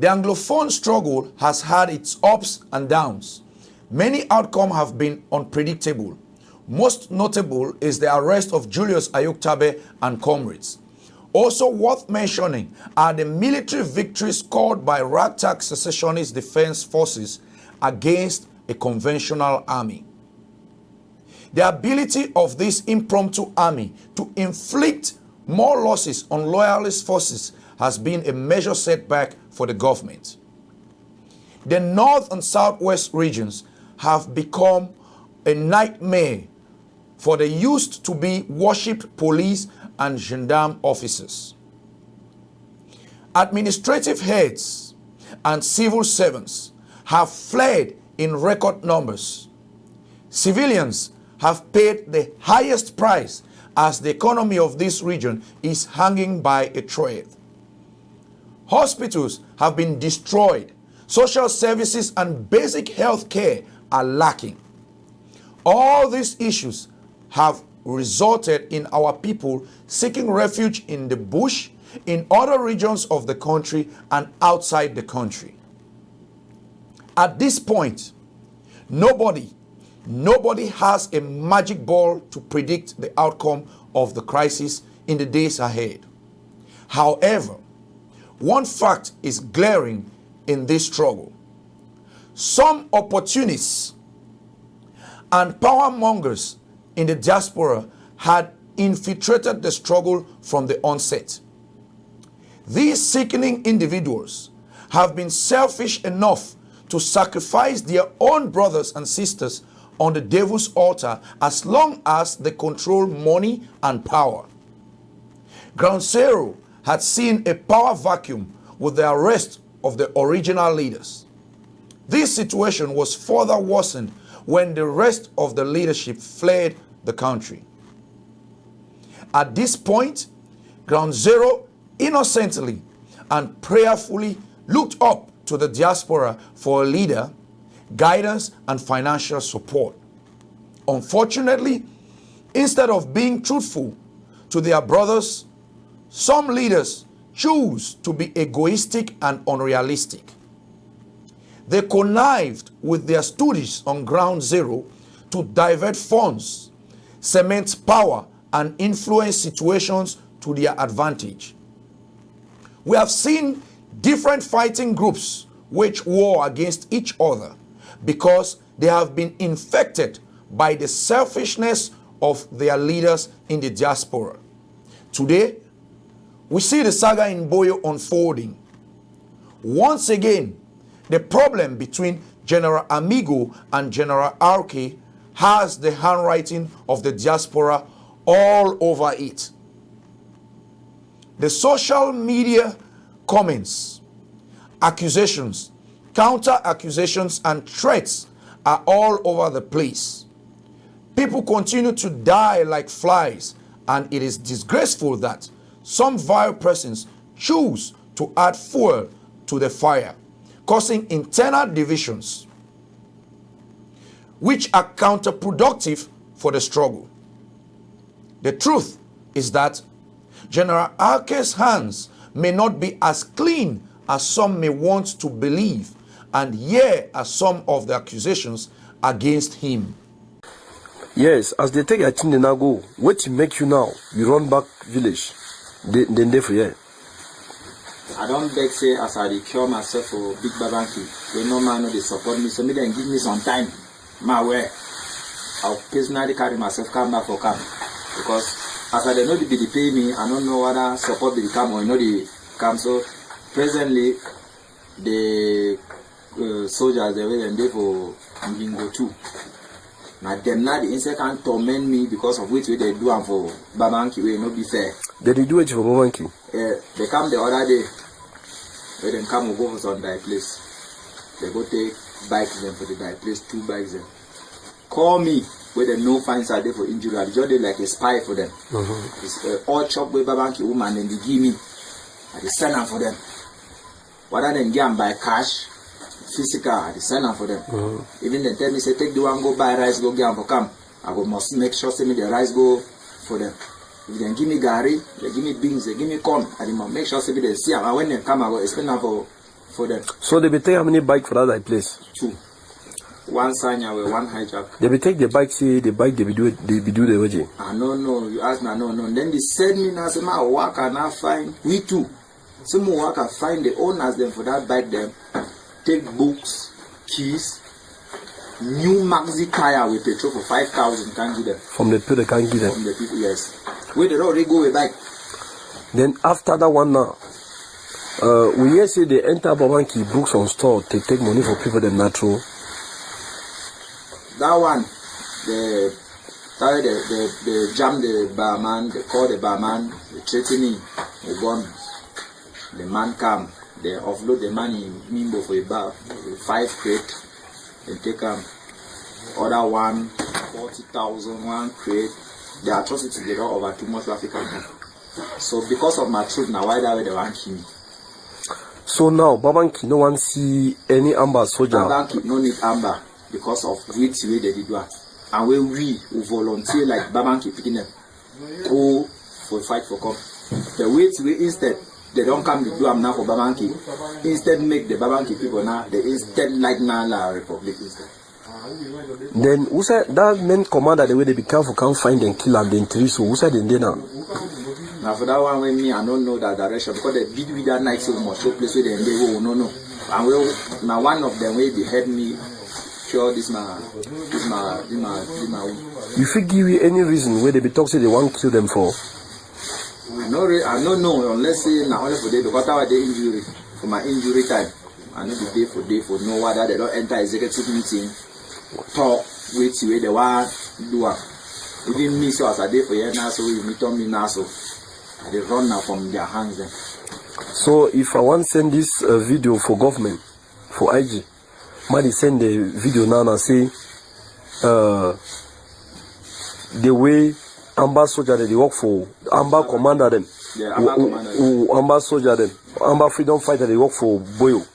The Anglophone struggle has had its ups and downs. Many outcomes have been unpredictable. Most notable is the arrest of Julius Ayoktabe and comrades. Also worth mentioning are the military victories scored by ragtag secessionist defense forces against a conventional army. The ability of this impromptu army to inflict more losses on loyalist forces has been a major setback for the government. The north and southwest regions have become a nightmare for the used to be worshipped police and gendarme officers. Administrative heads and civil servants have fled in record numbers. Civilians have paid the highest price as the economy of this region is hanging by a thread. Hospitals have been destroyed. Social services and basic health care are lacking. All these issues have resulted in our people seeking refuge in the bush, in other regions of the country and outside the country. At this point, nobody has a magic ball to predict the outcome of the crisis in the days ahead. However, one fact is glaring in this struggle. Some opportunists and power mongers in the diaspora had infiltrated the struggle from the onset. These sickening individuals have been selfish enough to sacrifice their own brothers and sisters on the devil's altar as long as they control money and power. Ground Zero had seen a power vacuum with the arrest of the original leaders. This situation was further worsened when the rest of the leadership fled the country. At this point, Ground Zero innocently and prayerfully looked up to the diaspora for a leader, guidance, and financial support. Unfortunately, instead of being truthful to their brothers, some leaders choose to be egoistic and unrealistic. They connived with their stooges on Ground Zero to divert funds, cement power, and influence situations to their advantage. We have seen different fighting groups wage war against each other because they have been infected by the selfishness of their leaders in the diaspora. Today, we see the saga in Boyo unfolding. Once again, the problem between General Amigo and General RK has the handwriting of the diaspora all over it. The social media comments, accusations, counter-accusations, and threats are all over the place. People continue to die like flies, and it is disgraceful that some vile persons choose to add fuel to the fire, causing internal divisions, which are counterproductive for the struggle. The truth is that General RK's hands may not be as clean as some may want to believe, and here are some of the accusations against him. Yes, as they take a thing they now go, what to make you now? You run back village, then they for here. I don't beg say as I cure myself for big babanki. When no man know they support me, so maybe then give me some time. My way, I'll personally carry myself come back for camp, because as I know they pay me, I don't know whether support the camp or you know the camp. So presently, the soldiers they were there for Mbingo too. Now them now the insect can torment me because of which way they do and for Babanki way no be fair. They do it for Babanki. They come the other day. They then come and go for some die place. They go take bikes them for the die place, 2 bikes them. Call me where they no fines are there for injury. I just did like a spy for them. It's all chop with Babanki woman and they give me. I just send them for them. Rather than get them by cash, physical, I send them for them. Even they tell me, say, take the one, go buy rice, go get them for camp. I go must make sure, send me the rice, go for them. If they give me gari, they give me beans, they give me corn, I must make sure, say, they see them. And when they come, I go explain them for for them. So they be take how many bike for that place? 2. One Sanya with one hijack. They be take the bike, see the bike they be do the way. No. You ask me, no. Then they send me now, say my work and I find we too. Some work I find the owners them for that bike them. Take books, keys, new maxi tire with petrol for 5,000 can give them. From the people they can't give them. From the people, yes. Where they already go with bike. Then after that one now, we hear say they enter Babanki books on store to take money for people that natural. That one, they jam the barman, they call the barman, they threaten him, they bomb. The man come, they offload the money in Mimbo for a bar, 5 crate, they take other one, 40,000, 1 crate. The atrocity they don't over too much African. So because of my truth now, why that way they want to kill me? So now Babanki no one see any amber soldier. Babanki no need amber because of which way they did that. And when we who volunteer like Babanki picking them, go for fight for come. The way instead they don't come to do them now for Babanki. Instead make the Babanki people now they instead like Nala Republic instead. Then who said that men commander the way they be careful can't find and kill and then three so who said in there now? Now for that one with me I don't know that direction because they beat with that night so much so place where they go no. And well now one of them will be help me sure this my You feel give you any reason where they be talking they want to kill them for? I don't know unless say now only for day because I was the injury for my injury time. I know the day for no whether they don't enter executive meeting, talk, wait where they want do it. Even me so as a day for you now so you meet on me now so they run now from their hands then. So if I want to send this video for government, for IG, might send the video now and say the way Amber soldier they work for Amber commander them. Yeah, Amber commander. Amber soldier them. Amber freedom fighter they work for Boyo.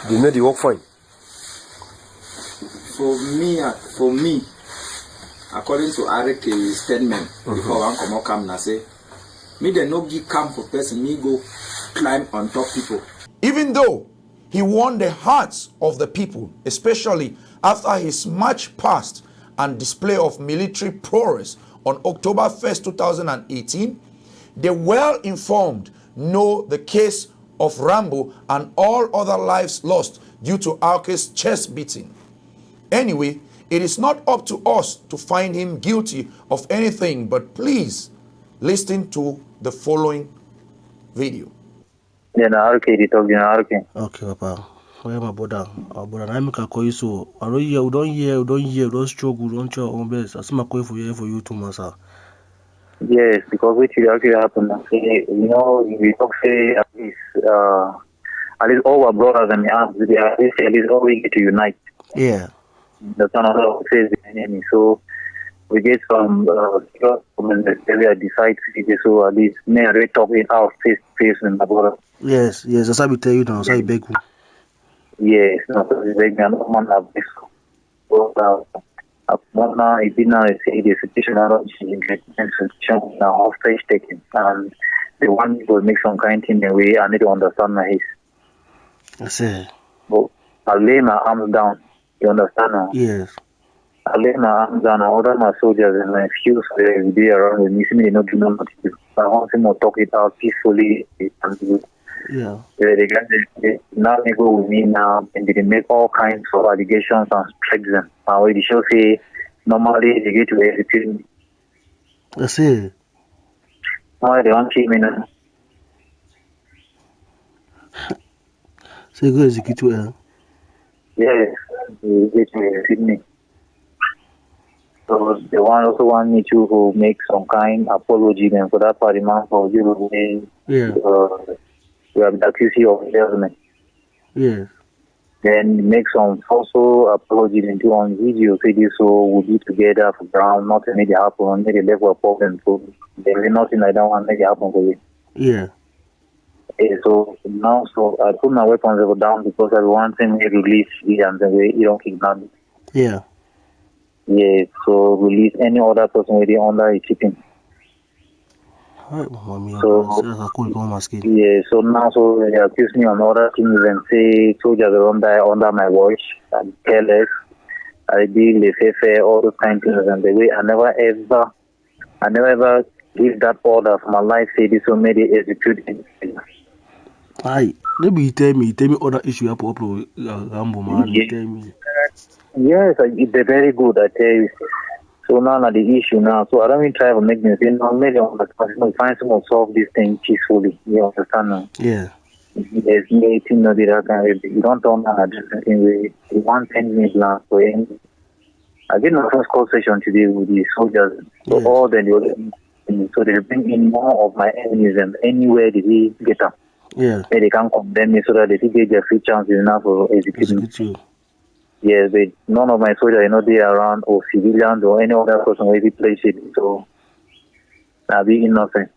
They know they work fine. For me, according to Arike's statement, before one come come and say, me they no give camp for person, me go climb on top people. Even though he won the hearts of the people, especially after his march past and display of military prowess on October 1st, 2018, the well-informed know the case of Rambo and all other lives lost due to Arke's chest beating. Anyway, it is not up to us to find him guilty of anything, but please listen to the following video. Okay, Papa. Where my brother? I'm a call you so. I don't hear, don't struggle, don't your own best. I see my call for you too, Massa. Yes, because what you actually happen, you know, we talk say at least all our brothers and aunts, at least all we get to unite. Yeah. That's another says the enemy. So we get some the area decide to so at least may I talk it out face to face with my brother. Yes, that's how we tell you now, that's how you beg you. Yes, no, so beg me, I'm not man of this. So now it's been the situation now hostage taken and the one will make some kind thing away I need to understand my his. I say. But I lay my arms down, you understand now? Yes. I lay my arms down, I order my soldiers and my few every day around with me, see me they not do nothing. I want them to talk it out peacefully and do. Yeah. They now they go with me now and they make all kinds of allegations and strike them. And when the show say normally they get to execute me. I see. Why they want to keep me now? So you go execute her? Yes, they get to execute me. So they also want me to make some kind of apology then for that party man for you. Yeah. We have the accused of embezzlement. Yes. Then make some also apology into on video say this so we'll be together for ground, nothing make it happen, make a level of problem. So there is nothing like that one make it happen for you. Yeah. So now so I put my weapons level down because I want them to release me and then you don't kidnap me. Yeah. Yeah, so release any other person within under a keeping. Yeah, so now so they accuse me on other things and say soldiers don't die under my watch. I'm careless. I deal fair, all those kind of things, and the way I never ever give that order for my life. Say this will make it execute anything. Aye, maybe you tell me other issue up Rambo man. Yeah. Tell me. Yes, it's very good. I tell you. So now the issue now. So I don't even try to make them say no. Maybe find someone solve this thing peacefully. You understand now? Yeah. There's nothing no that you don't turn on a different thing. We want 10 minutes long for him. I did my first call session today with the soldiers. So Yes. all so they bring in more of my enemies and anywhere did he get up. Yeah. Where they can condemn me so that they get their free chances enough for executing. You. Yes, but none of my soldiers, they around or civilians or any other person where they place it. So I'll be innocent.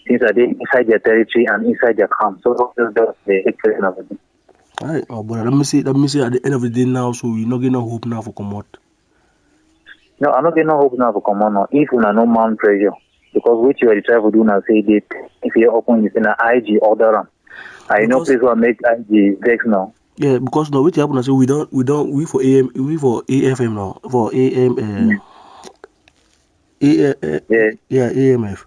Since I did inside their territory and inside their camp. So that's the expression of it. Alright, oh brother, let me say at the end of the day now, so we're not getting no hope now for come out. No, I'm not getting no hope now for come on now. If we are no man pressure. Because what you are trying to do now, say that if you open this in an IG order, I know place will make IG vex now. Yeah, because now what happen? I say we for AFM now for AM. AMF.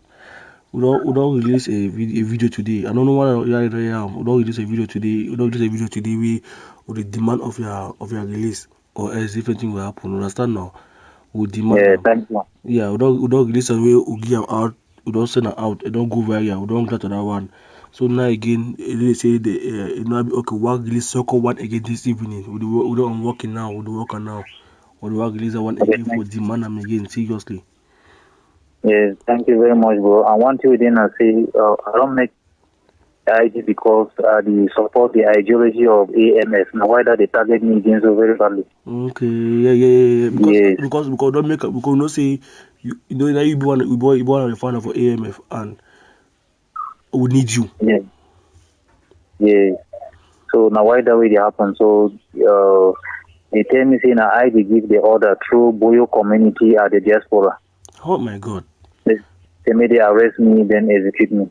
We don't release a video today. I don't know what we don't release a video today. We don't release a video today. We with the demand of your release or else different thing will happen. Understand now? We demand. Yeah, thank you. Yeah, we don't release a way. We give them out. We don't send it out. It don't go viral. We don't get to that one. So now again, they say okay, we'll release second one again this evening. We don't working now. We do working now. We will release one again for demand them again seriously. Yes, thank you very much, bro. I want you then to say I don't make IG because they support the ideology of AMS. Now why that they target me again so very badly? Okay, yeah. Because don't make because no say you know that you born a fan of AMF and we need you. Yeah. So now why that way they happen? So they tell me saying I give the order through Boyo community at the diaspora. Oh my God. They may they arrest me, then execute me.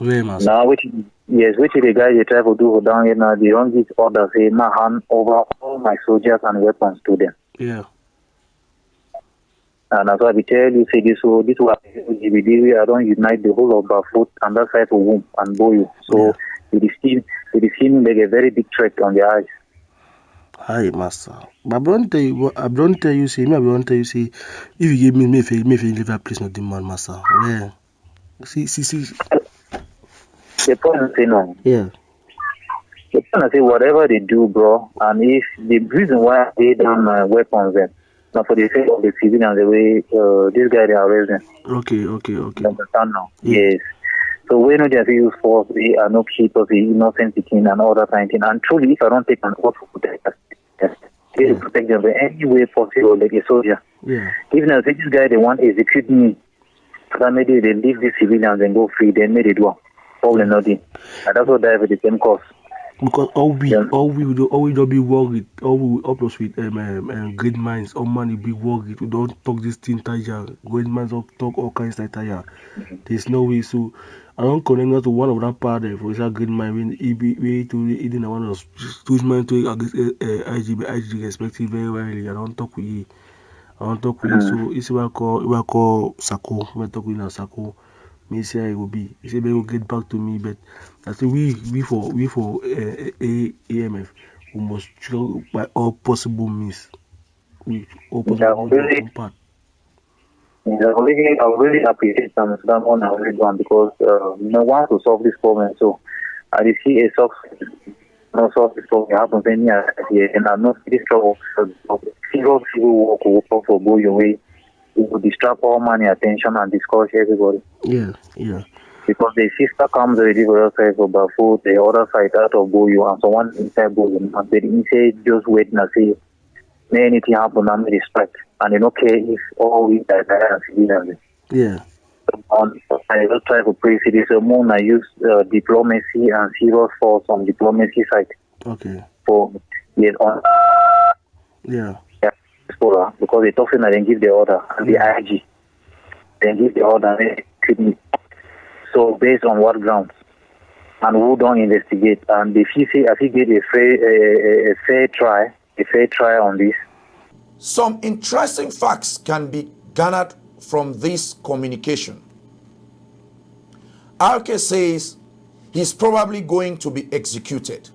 Very massive. Now, which the guys they try to do down here now, they don't give orders, say, my hand over all my soldiers and weapons to them. Yeah. And that's why we tell you, say, this was I don't unite the whole of Bafut and that side of Womb and Boyu. So, it is seeming like a very big threat on their eyes. Hi, master. But I don't tell you, say, if you give me, if you leave that place, not demand, master. Yeah. See. The point say no. Yeah. The point say whatever they do, bro, and if the reason why they done weapons then, now for the sake of the civilians, the way this guy they arrest them. Okay. Understand now? Yeah. Yes. So we know they use force, they are no keepers, the innocent king and all that kind of thing. And truly, if I don't take an oath to protect us, they protect them in any way possible, like a soldier. Yeah. Even if this guy they want to execute me, then maybe they leave the civilians and go free, then maybe they do. Probably nothing. And that's what they have the same cause. Because all we don't be worried, all we help us with great minds, all money be worried. We don't talk this thing tire. Great minds don't talk all kinds of tire. There's no way. So I don't connect that to one of that part there for that great mind when he be to even one of those mind to IG respective very rarely. I don't talk with you. So it's what I call Sako. We talk with Sako. Me say I will be. He said they will get back to me, but I say we for AMF we must try by all possible means. I really appreciate some on our one because want to solve this problem. So I see a solve this problem happens any year, and I know this trouble civil work will come for both your way. It will distract all money, attention, and discourage everybody. Yeah. Because the sister comes already for the side of Bafu, the other side out of Boyu, and someone inside Boyu, and they inside just wait and see. May anything happen, I'm respect. And they don't care if all we die and civilians. Yeah. I just try to praise it. It's a more I use diplomacy and serious force on diplomacy side. Okay. For yes, on. Yeah. Because they talk and then give the order and the IG. Then give the order and fit me. So based on what grounds? And who don't investigate? And if you say, I think get a fair try on this. Some interesting facts can be garnered from this communication. RK says he's probably going to be executed.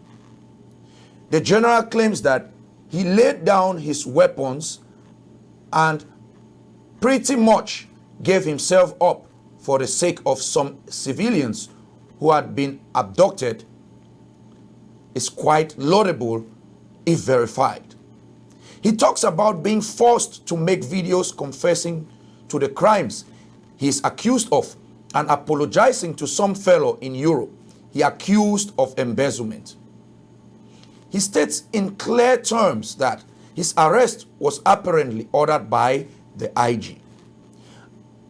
The general claims that he laid down his weapons and pretty much gave himself up for the sake of some civilians who had been abducted is quite laudable if verified. He talks about being forced to make videos confessing to the crimes he is accused of and apologizing to some fellow in Europe he accused of embezzlement. He states in clear terms that his arrest was apparently ordered by the IG.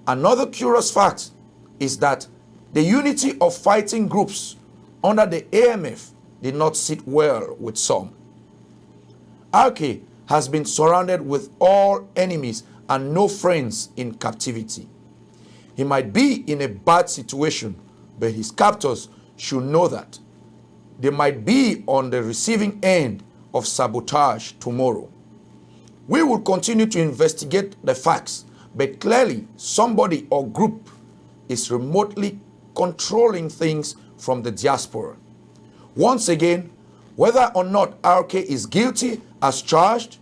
Another curious fact is that the unity of fighting groups under the AMF did not sit well with some. RK has been surrounded with all enemies and no friends in captivity. He might be in a bad situation, but his captors should know that. They might be on the receiving end of sabotage tomorrow. We will continue to investigate the facts, but clearly somebody or group is remotely controlling things from the diaspora. Once again, whether or not RK is guilty as charged,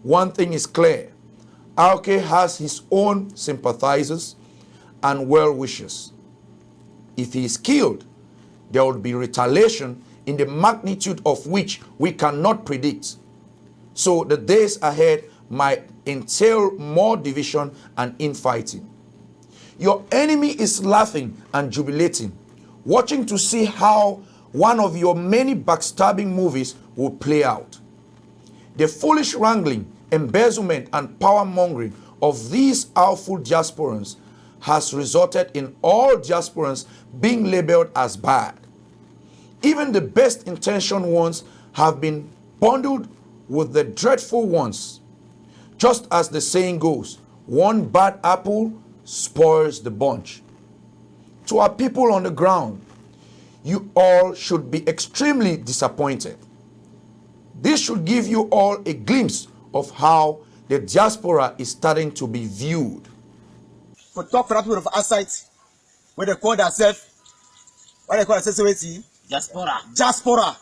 one thing is clear. RK has his own sympathizers and well-wishers. If he is killed, there will be retaliation in the magnitude of which we cannot predict. So the days ahead might entail more division and infighting. Your enemy is laughing and jubilating, watching to see how one of your many backstabbing movies will play out. The foolish wrangling, embezzlement, and power-mongering of these awful diasporans has resulted in all diasporans being labeled as bad. Even the best-intentioned ones have been bundled with the dreadful ones. Just as the saying goes, one bad apple spoils the bunch. To our people on the ground, you all should be extremely disappointed. This should give you all a glimpse of how the diaspora is starting to be viewed. For talk for people of outside, where they call themselves, diaspora. Diaspora.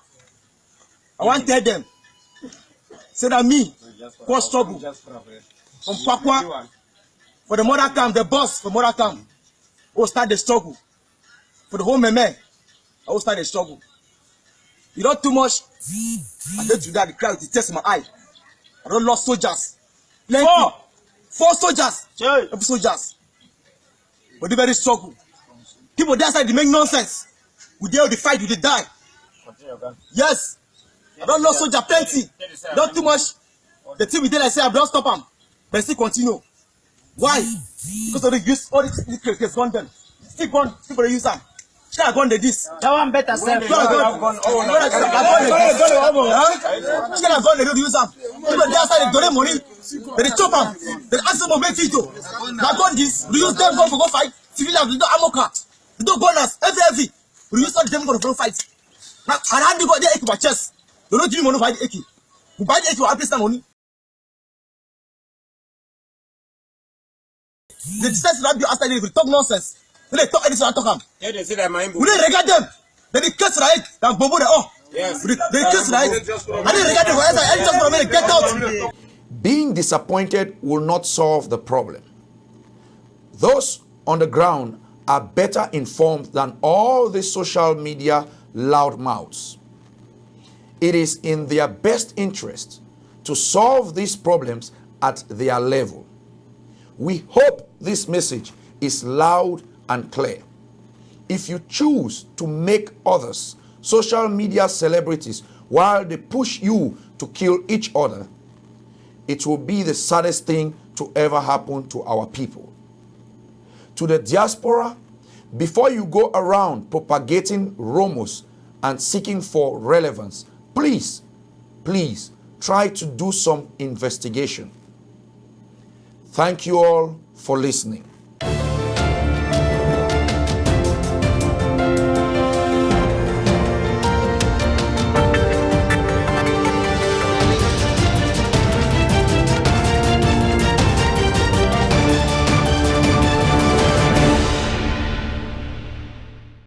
I want to tell them, say that me, cause trouble from Papua, for the mother camp, the boss for mother camp, will start the struggle. For the whole meme, I will start the struggle. You don't too much. I get to that, the crowd, it tests my eye. I don't lost soldiers. Plenty. Four soldiers. Every soldiers. But they very struggle. People there side they make nonsense. We deal with the fight, we dey die. Yes. I don't lost soldier plenty. Not too much. The team we did, I say I don't stop them. But still continue. Why? Because of the use all these gun them. Still gun, people they use them. Still gun the this. That one better self. Still gun they don't use them. People there side they donate money. They chop them. They ask them to make it. Now gun this. We use them gun for go fight. Civilians we do ammo car. We do gunners every. We use all them gun for go fight. Now and how they got their AK by chest. They don't give money buy the AK. We buy the AK for place money. The sense that you after they will talk nonsense. When they talk anything, I talk them. Yeah, they say that my We didn't regard them. They did case right. That bobo they oh. Yes. They case right. I didn't regard them. I just for me get out. Being disappointed will not solve the problem. Those on the ground are better informed than all the social media loudmouths. It is in their best interest to solve these problems at their level. We hope this message is loud and clear. If you choose to make others social media celebrities while they push you to kill each other, it will be the saddest thing to ever happen to our people. To the diaspora, before you go around propagating rumors and seeking for relevance, please try to do some investigation. Thank you all for listening.